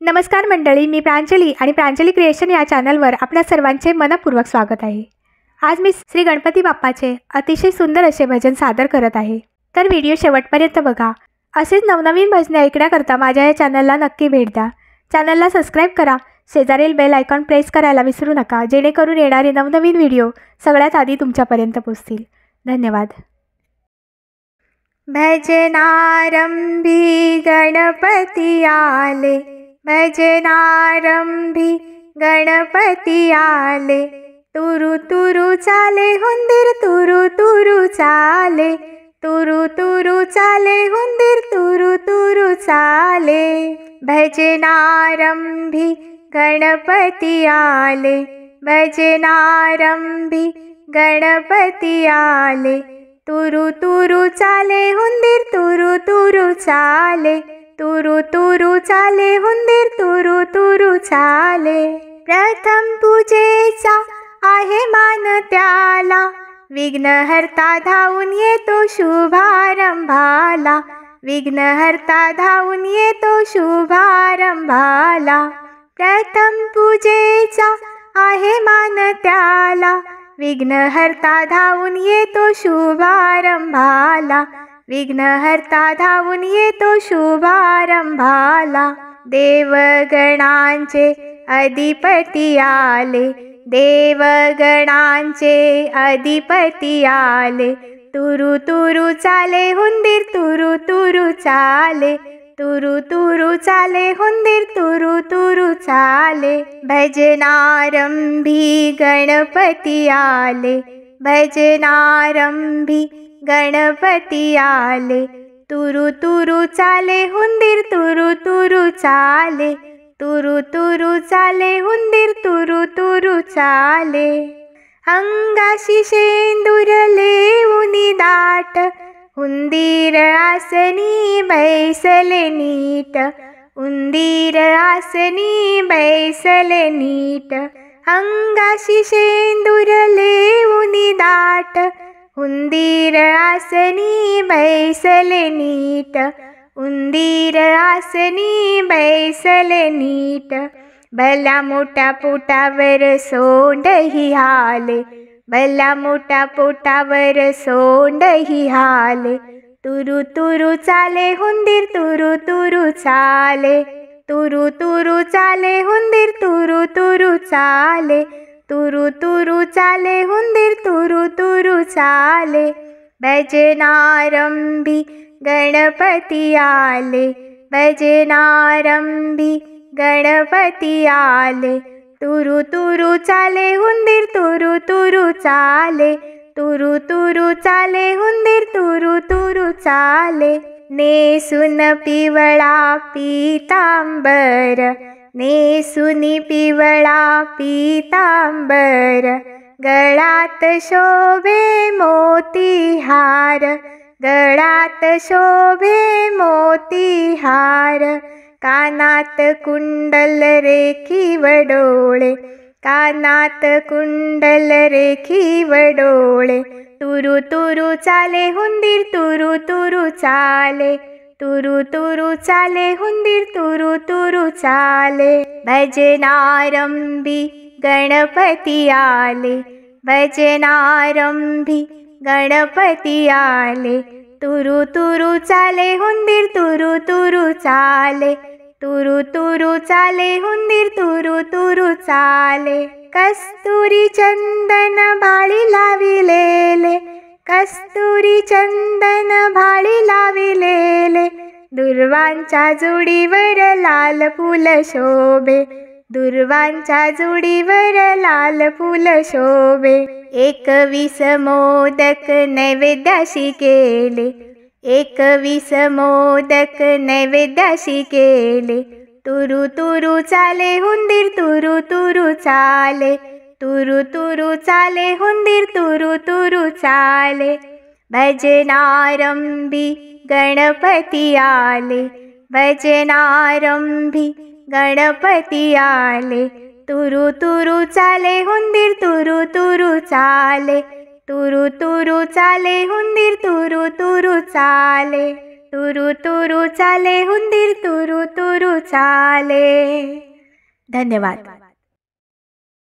नमस्कार मंडळी, मी प्रांजली आणि प्रांजली क्रिएशन या चॅनलवर आपल्या सर्वांचे मनपूर्वक स्वागत आहे। आज मी श्री गणपती बाप्पाचे अतिशय सुंदर असे भजन सादर करत आहे, तर व्हिडिओ शेवटपर्यंत बघा। असेच नवनवीन भजने ऐकण्याकरता माझ्या या चॅनलला नक्की भेट द्या। चॅनलला सबस्क्राइब करा, शेजारील बेल आयकॉन प्रेस करायला विसरू नका, जेणेकरून येणारे नवनवीन व्हिडिओ सगळ्यात आधी तुमच्यापर्यंत पोहोचतील। धन्यवाद। भजनारंभी गणपती आले, भजनारंभी गणपती आले, तुरु तुरु चाले हुंदीर तुरु तुरु चाले, तुरु तुरु चाले हुंदीर तुरु तुरु चाले। भजनारंभी गणपती आले, भजनारंभी गणपती आले, तुरु तुरु चाले हुंदीर तुरु तुरु चाले, तुरु तुरु चाले हुंदीर तुरु तुरु चाले। प्रथम पूजेचा आहे मान त्याला, विघ्नहर्ता धावून येतो शुभारंभाला, विघ्नहर्ता धावून येतो शुभारंभाला। प्रथम पूजेचा आहे मान त्याला, विघ्नहर्ता धावून येतो शुभारंभाला, विघ्नहर्ता धावून येतो शुभारंभाला। देवगणांचे अधिपती आले, देवगणांचे अधिपती आले, तुरु तुरु चाले हुंदीर तुरु तुरु चाले, तुरु तुरु चाले हुंदीर तुरु तुरु चाले। भजनारंभी गणपती आले, भजनारंभी गणपती आले, तुरु तुरु चाले हुंदीर तुरु तुरु चाले, तुरु तुरु चाले हुंदीर तुरु तुरु चाले। अंगाशी शेंदूर लेऊनी दाट, हुंदीर आसनी बैसले नीट, उंदीर आसनी बैसले नीट। अंगाशी शेंदूर लेऊनी दाट, हुंदीर आसनी बैसले नीट, उंदीर आसनी बैसले नीट। भल्या मोठ्या पोटावर सोंडही हाले, भल्या मोठ्या पोटावर सोंडही हाले, तुरु तुरु चाले हुंदीर तुरु तुरु चाले, तुरु तुरु चाले हुंदीर तुरु तुरु चाले, तुरु तुरु चाले हुंदीर तुरु तुरु चाले। भजनारंभी गणपती आले, भजनारंभी गणपती आले, तुरु तुरु चाले हुंदीर तुरु तुरु चाले, तुरु तुरु चाले हुंदीर तुरु तुरु चाले। नेसून पिवळा पीतांबर, नेसूनी पिवळा पीतांबर, गळात शोभे मोती हार, गळात शोभे मोती हार। कानात कुंडल रेखीव डोळे, कानात कुंडल रेखीव डोळे, तुरु तुरु चाले हुंदीर तुरु तुरु चाले, तुरु तुरु चाले हुंदीर तुरु तुरु चाले। भजनारंभी गणपती आले, भजनारंभी गणपती आले, तुरु तुरु चाले हुंदीर तुरु तुरु चाले, तुरु तुरु चाले हुंदीर तुरु तुरु चाले। कस्तुरी चंदन भाळी लाविलेले, कस्तुरी चंदन भाळी लाविलेले, दुर्वांच्या जुडीवर लाल फूल शोभे, दुर्वांच्या जुडीवर लाल फूल शोभे। 21 मोदक नैवेद्याशी केले, 21 मोदक नैवेद्याशी केले, तुरु तुरु चाले हुंदीर तुरु तुरु चाले, तुरु तुरु चाले हुंदीर तुरु तुरु चाले। भजनारंभी गणपती आले, भजनारंभी गणपती आले, तुरु तुरु चाले हुंदीर तुरु तुरु चाले, तुरु तुरु चाले हुंदीर तुरु तुरु चाले। तुरु तुरु चाले हुंदीर तुरु तुरु चाले. धन्यवाद.